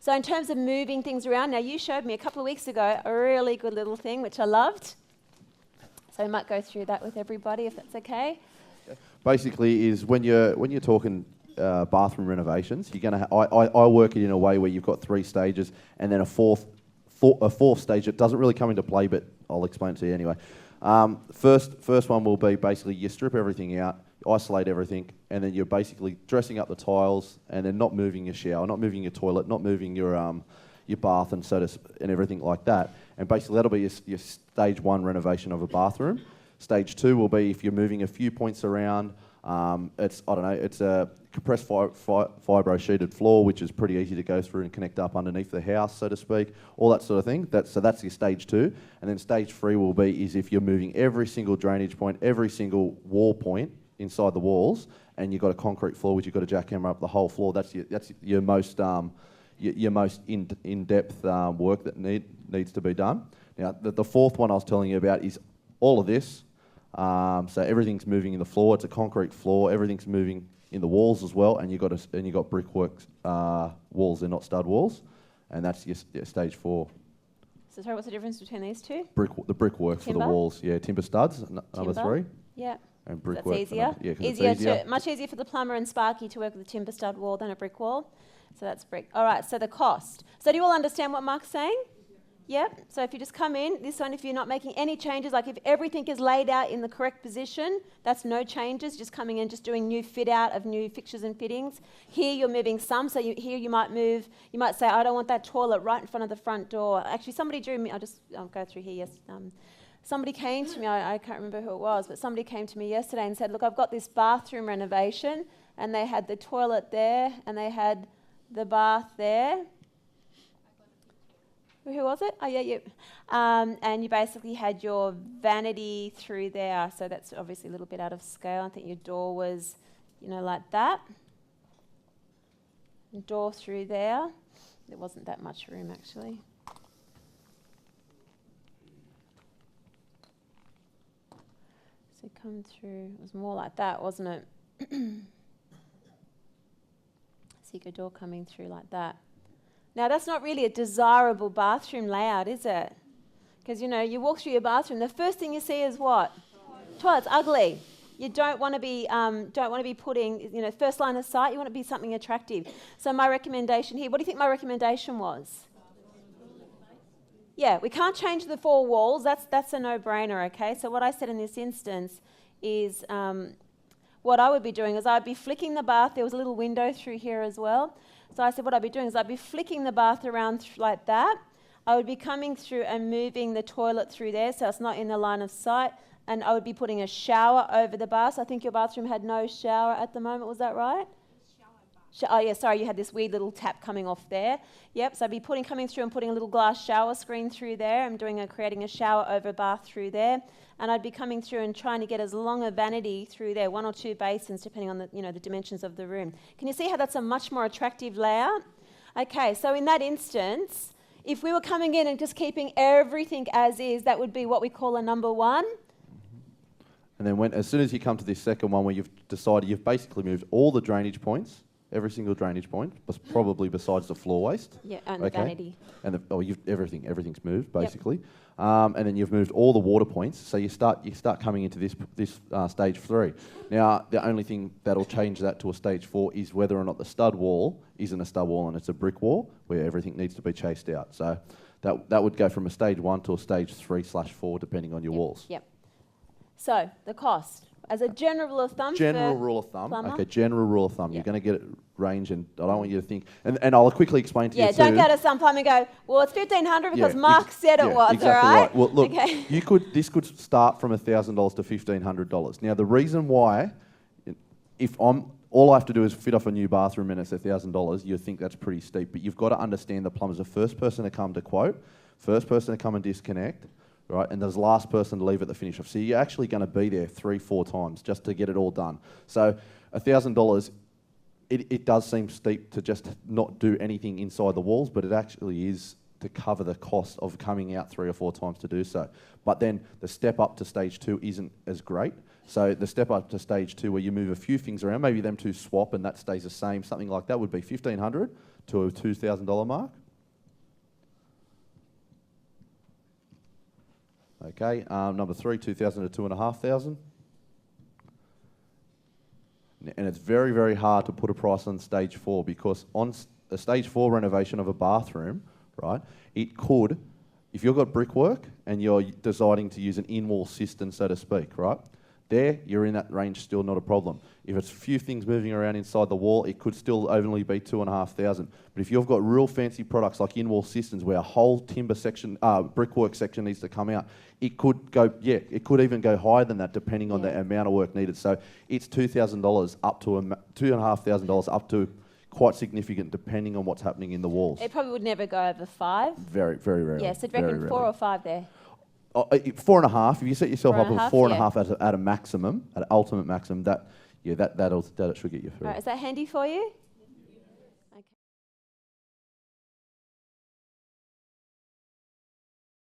So in terms of moving things around, now you showed me a couple of weeks ago a really good little thing, which I loved. So I might go through that with everybody, if that's okay. Basically, is when you're talking bathroom renovations, you're gonna. I work it in a way where you've got 3 stages and then a fourth stage that doesn't really come into play, but I'll explain it to you anyway. First one will be basically you strip everything out, isolate everything, and then you're basically dressing up the tiles and then not moving your shower, not moving your toilet, not moving your bath and and everything like that. And basically that'll be your stage 1 renovation of a bathroom. Stage 2 will be if you're moving a few points around. It's a compressed fibro sheeted floor, which is pretty easy to go through and connect up underneath the house, so to speak, all that sort of thing. So that's your stage 2. And then stage 3 will be is if you're moving every single drainage point, every single wall point inside the walls, and you've got a concrete floor, which you've got to jackhammer up the whole floor. That's your most in-depth work that needs to be done. Now, the fourth one I was telling you about is all of this. So everything's moving in the floor. It's a concrete floor. Everything's moving in the walls as well, and you got brickwork walls. They're not stud walls, and that's your stage 4. So sorry, what's the difference between these two? The brickwork for the walls. Yeah, timber studs. Number 3. Yeah. And brickwork. That's easier. Much easier for the plumber and Sparky to work with a timber stud wall than a brick wall. So that's brick. All right. So the cost. So do you all understand what Mark's saying? Yep. So if you just come in, this one, if you're not making any changes, like if everything is laid out in the correct position, that's no changes, just coming in, just doing new fit out of new fixtures and fittings. Here you're moving some, so here you might say, I don't want that toilet right in front of the front door. Actually, somebody drew me, I'll go through here, yes. Somebody came to me, I can't remember who it was, but somebody came to me yesterday and said, look, I've got this bathroom renovation, and they had the toilet there, and they had the bath there. Who was it? Oh, yeah, you. And you basically had your vanity through there. So that's obviously a little bit out of scale. I think your door was, like that. Door through there. There wasn't that much room, actually. So come through. It was more like that, wasn't it? So your door coming through like that. Now, that's not really a desirable bathroom layout, is it? Because, you walk through your bathroom, the first thing you see is what? Toilet's ugly. You don't want to be putting, first line of sight, you want it to be something attractive. So my recommendation here, what do you think my recommendation was? Yeah, we can't change the 4 walls. That's a no-brainer, okay? So what I said in this instance is what I would be doing is I'd be flicking the bath. There was a little window through here as well. So I said what I'd be doing is I'd be flicking the bath around like that. I would be coming through and moving the toilet through there so it's not in the line of sight. And I would be putting a shower over the bath. So I think your bathroom had no shower at the moment. Was that right? Oh, yeah, sorry, you had this weird little tap coming off there. Yep, so I'd be coming through and putting a little glass shower screen through there. I'm creating a shower over bath through there. And I'd be coming through and trying to get as long a vanity through there, 1 or 2 basins, depending on the dimensions of the room. Can you see how that's a much more attractive layout? Okay, so in that instance, if we were coming in and just keeping everything as is, that would be what we call a number 1. And then as soon as you come to this second one where you've decided you've basically moved all the drainage points, every single drainage point, probably besides the floor waste. Yeah, and the vanity. And everything's moved basically. Yep. And then you've moved all the water points, so you start coming into this stage 3. Now, the only thing that'll change that to a stage 4 is whether or not the stud wall isn't a stud wall and it's a brick wall where everything needs to be chased out. So that would go from a stage 1 to a stage 3/4 depending on your walls. Yep. So the cost. As a general rule of thumb. General rule of thumb. Plumber. Okay, general rule of thumb. Yep. You're going to get it range, and I don't want you to think. And I'll quickly explain to you. Yeah, don't go to some plumber and go, well, it's $1,500 because Mark said it was, exactly all right? Well, look, this could start from $1,000 to $1,500. Now, the reason why, all I have to do is fit off a new bathroom and it's $1,000, you think that's pretty steep, but you've got to understand the plumber's the first person to come to quote, first person to come and disconnect. Right, and there's the last person to leave at the finish off. So you're actually going to be there 3-4 times just to get it all done. So $1,000, it does seem steep to just not do anything inside the walls, but it actually is to cover the cost of coming out 3 or 4 times to do so. But then the step up to stage 2 isn't as great. So the step up to stage 2 where you move a few things around, maybe them 2 swap and that stays the same, something like that would be $1,500 to a $2,000 mark. Okay, number 3, 2,000 to 2,500. And it's very, very hard to put a price on stage 4 because on a stage 4 renovation of a bathroom, right, it could, if you've got brickwork and you're deciding to use an in-wall cistern, so to speak, right, there you're in that range, still not a problem. If it's a few things moving around inside the wall, it could still only be 2,500. But if you've got real fancy products like in-wall cisterns where a whole timber section, brickwork section needs to come out, it could go, it could even go higher than that depending on the amount of work needed. So it's $2,000 up to $2,500 up to quite significant depending on what's happening in the walls. It probably would never go over 5. Very, very rarely. Yeah, so do you reckon 4 or 5 there? 4.5. If you set yourself up with 4.5 at a maximum, at an ultimate maximum, that should get you through. All right, is that handy for you?